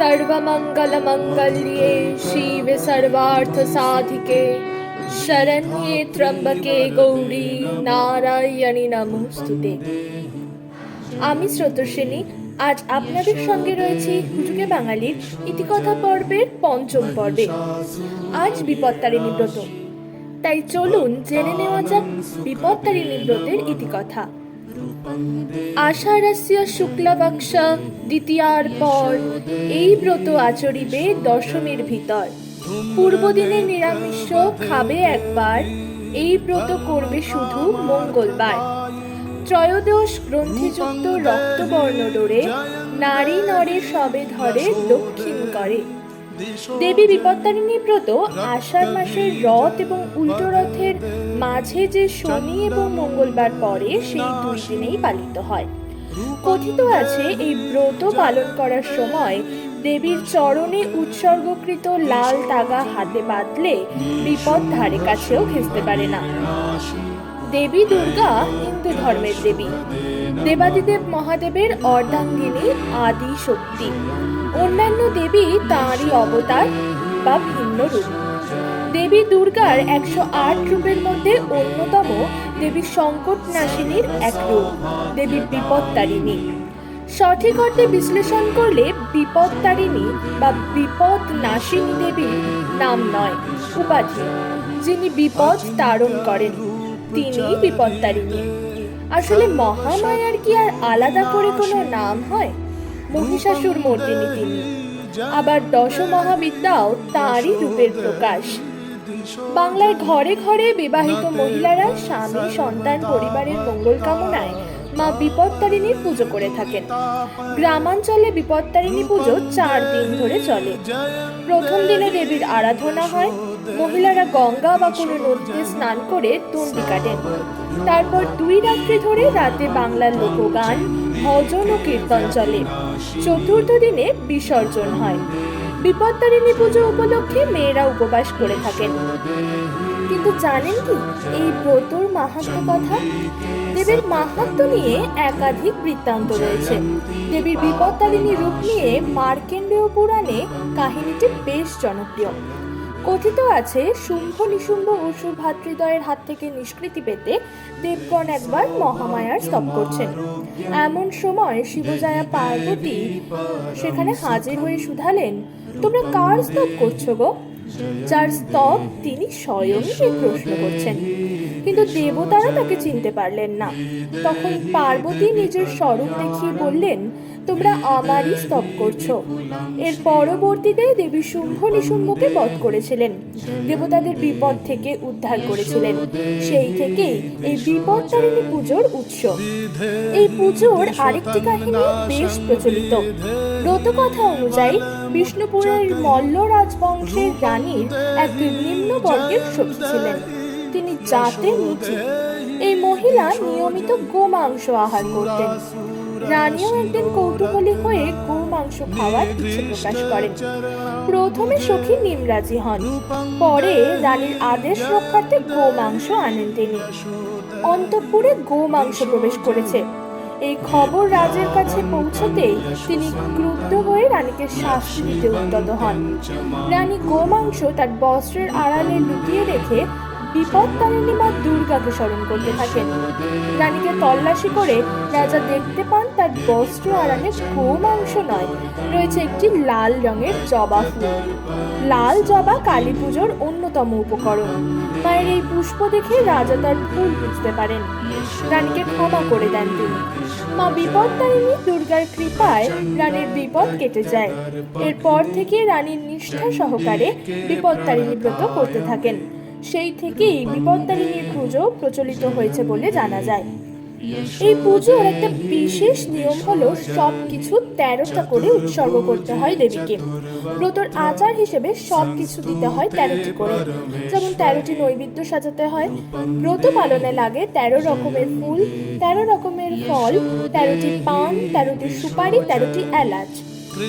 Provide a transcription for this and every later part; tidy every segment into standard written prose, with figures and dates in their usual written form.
सर्वमंगलमंगल्ये शिवे सर्वार्थसाधिके शरण्ये त्र्यंबके गौरी नारायणी नमोस्तुते। আমি স্রোতস্বিনী আজ আপনাদের সঙ্গে রয়েছি হুজুগে বাঙালির ইতিকথা পর্বের পঞ্চম পর্বে। আজ বিপত্তারিণী ব্রত, তাই চলুন জেনে নেওয়া যাক বিপত্তারিণী ব্রতের ইতিকথা। আষাঢ়স্য শুক্লপক্ষ দ্বিতীয়ার পর এই ব্রত আচরিবে দশমীর ভিতর। পূর্বদিনে নিরামিষ খাবে একবার, এই ব্রত করবে শুধু মঙ্গলবার। ত্রয়োদশ গ্রন্থিযুক্ত রক্তবর্ণ ডোরে নারী নরে সবে ধরে দক্ষিণ করে। দেবী বিপত্তারিণী ব্রত আষাঢ় মাসের রথ এবং উল্টো রথের মাঝে যে শনি এবং মঙ্গলবার পরে সেই দুই দিনেই পালিত হয়। কথিত আছে এই ব্রত পালন করার সময় দেবীর চরণে উৎসর্গকৃত লাল তাগা হাতে বাঁধলে বিপদ ধারে কাছেও ঘেঁষতে পারে না। দেবী দুর্গা হিন্দু ধর্মের দেবী, দেবাদিদেব মহাদেবের অর্ধাঙ্গিনী আদি শক্তি। অন্যান্য দেবী তাঁরই অবতার বা ভিন্ন রূপ। দেবী দুর্গার 108 রূপের মধ্যে অন্যতম দেবী সংকটনাশিনীর এক রূপ, দেবী বিপত্তারিণী। সঠিক অর্থে বিশ্লেষণ করলে বিপত্তারিণী বা বিপদ নাশিনী দেবীর নাম নয়, উপাধি। যিনি বিপদ তারণ করেন তিনি বিপত্তারিণী। আসলে মহামায়ার কি আর আলাদা করে কোনো নাম হয়? মহিষাসুর মর্দিনী তিনি, আবার দশ মহাবিদ্যাও তাঁরই রূপের প্রকাশ। বাংলার ঘরে ঘরে বিবাহিত মহিলারা স্বামী সন্তান পরিবারের মঙ্গল কামনায় মা বিপত্তারিণীর পুজো করে থাকেন। গ্রামাঞ্চলে বিপত্তারিণী পুজো 4 দিন ধরে চলে। প্রথম দিনে দেবীর আরাধনা হয়। মহিলারা গঙ্গা বা কোনো নদীতে স্নান করে তুন্ডি কাটেন। তারপর 2 রাত্রি ধরে রাতে বাংলার লোকগান, ভজন ও কীর্তন চলে। চতুর্থ দিনে বিসর্জন হয়। বিপত্তারিণী পুজো উপলক্ষে মেয়েরা উপবাস করে থাকেন। কিন্তু জানেন কি এই ব্রতর মাহাত্ম্য কথা? দেবীর মাহাত্ম্য নিয়ে একাধিক বৃত্তান্ত রয়েছে। দেবীর বিপত্তারিণী রূপ নিয়ে মার্কেন্ডেয় পুরাণে কাহিনীটি বেশ জনপ্রিয়। কথিত আছে শুম্ভ নিশুম্ভ অসুর ভ্রাতৃদ্বয়ের হাত থেকে নিষ্কৃতি পেতে দেবগণ একবার মহামায়ার স্তব করছেন। এমন সময় শিবজায়া পার্বতী সেখানে হাজির হয়ে শুধালেন, তোমরা কার স্তব করছো গো? যার স্তব তিনি স্বয়ং প্রশ্ন করছেন, কিন্তু দেবতারা তাকে চিনতে পারলেন না। তখন পার্বতী নিজের স্বরূপ দেখিয়ে বললেন, তোমরা আমারই স্তব করছো। এর পরবর্তীতে দেবী শুম্ভ নিশুম্ভকে বধ করেছিলেন, দেবতাদের বিপদ থেকে উদ্ধার করেছিলেন। সেই থেকেই এই বিপত্তারিণী পুজোর উৎস। এই পুজোর আরেকটি কাহিনী বেশ প্রচলিত। ব্রতকথা অনুযায়ী বিষ্ণুপুরের মল্ল রাজবংশের রানীর এক নিম্ন বর্গের সখী ছিলেন। তিনি জাতে মুচি। এই মহিলা নিয়মিত গোমাংস আহার করতেন। রানীও একদিন কৌতূহলী হয়ে গোমাংস খাওয়ার ইচ্ছে প্রকাশ করেন। প্রথমে সখী নিমরাজি হন, পরে রানীর আদেশ রক্ষার্থে গোমাংস আনেন তিনি। অন্তঃপুরে গোমাংস প্রবেশ করেছে। এই খবর রাজের কাছে পৌঁছতেই তিনি ক্রুদ্ধ হয়ে রানীকে শাস্তি দিতে উদ্যত হন। রানী গোমাংস তার বস্ত্রের আড়ালে লুকিয়ে রেখে বিপত্তারিণী মা দুর্গাকে স্মরণ করতে থাকেন। রানীকে তল্লাশি করে রাজা দেখতে পান তার বস্ত্র আড়ালে গোমাংস নয়, রয়েছে একটি লাল রঙের জবা ফুল। লাল জবা কালী পুজোর অন্যতম উপকরণ। মায়ের এই পুষ্প দেখে রাজা তার ভুল বুঝতে পারেন। রানীকে ক্ষমা করে দেন তিনি। মা বিপত্তারিণী দুর্গার কৃপায় রানীর বিপদ কেটে যায়। এরপর থেকে রানীর নিষ্ঠা সহকারে বিপত্তারিণী ব্রত করতে থাকেন। সেই থেকেই বিপত্তারিণীর পুজো প্রচলিত হয়েছে বলে জানা যায়। এই পুজোর একটা বিশেষ নিয়ম হলো সবকিছু 13টা করে উৎসর্গ করতে হয় দেবীকে। ব্রতর আচার হিসেবে সবকিছু দিতে হয় 13টি করে। যেমন 13টি নৈবেদ্য সাজাতে হয়। ব্রত পালনে লাগে 13 রকমের ফুল, 13 রকমের ফল, 13টি পান, 13টি সুপারি, 13টি এলাচ।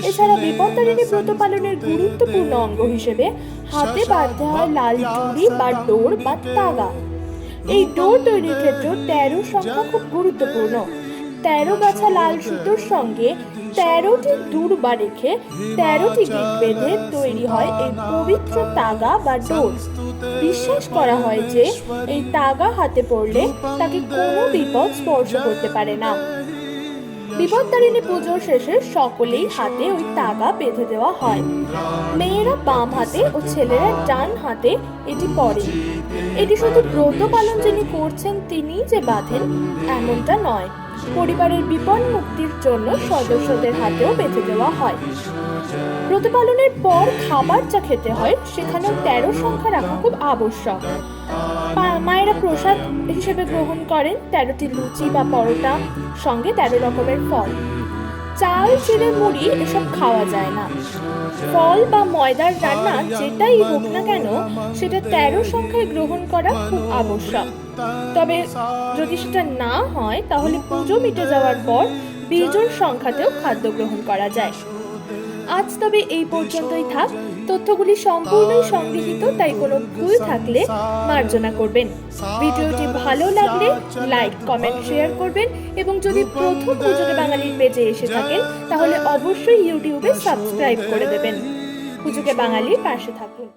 এছাড়া বিপত্তারিণী ব্রত পালনের গুরুত্বপূর্ণ অঙ্গ হিসেবে হাতে বাঁধতে হয় লাল চুড়ি বা ডোর বা তাগা। এই ডোর তৈরির ক্ষেত্রে 13 সংখ্যা খুব গুরুত্বপূর্ণ। 13 গাছা লাল সুতোর সঙ্গে 13টি দূর্বা রেখে 13টি গিট বেঁধে তৈরি হয় এই পবিত্র তাগা বা ডোর। বিশ্বাস করা হয় যে এই তাগা হাতে পড়লে তাকে কোনো বিপদ স্পর্শ করতে পারে না। বিপত্তারিণী পুজোর শেষে সকলেই হাতে ওই তাগা বেঁধে দেওয়া হয়। মেয়েরা বাম হাতে ও ছেলেরা ডান হাতে এটি পরে। এটি শুধু ব্রত পালন যিনি করছেন তিনিই যে বাঁধেন এমনটা নয়, পরিবারের বিপদ মুক্তির জন্য সদস্যদের হাতেও বেঁধে দেওয়া হয়। ব্রত পালনের পর খাবার যা খেতে হয় সেখানেও 13 সংখ্যা রাখা খুব আবশ্যক। মায়েরা প্রসাদ হিসেবে গ্রহণ করেন 13টি লুচি বা পরোটা, সঙ্গে 13 রকমের ফল। চাল, চিড়ে, মুড়ি এসব খাওয়া যায় না। ফল বা ময়দার রান্না যেটাই হোক না কেন সেটা 13 সংখ্যায় গ্রহণ করা খুব আবশ্যক। তবে যদি সেটা না হয় তাহলে পুজো মিটে যাওয়ার পর বিজোড় সংখ্যাতেও খাদ্য গ্রহণ করা যায়। আজ তবে এই পর্যন্তই থাক। তথ্যগুলি সম্পূর্ণই সংগৃহীত, তাই কোনো ভুল থাকলে মার্জনা করবেন। ভিডিওটি ভালো লাগলে লাইক, কমেন্ট, শেয়ার করবেন এবং যদি প্রথম পুজোকে বাঙালির পেজে এসে থাকেন তাহলে অবশ্যই ইউটিউবে সাবস্ক্রাইব করে দেবেন। পুজোকে বাঙালির পাশে থাকুন।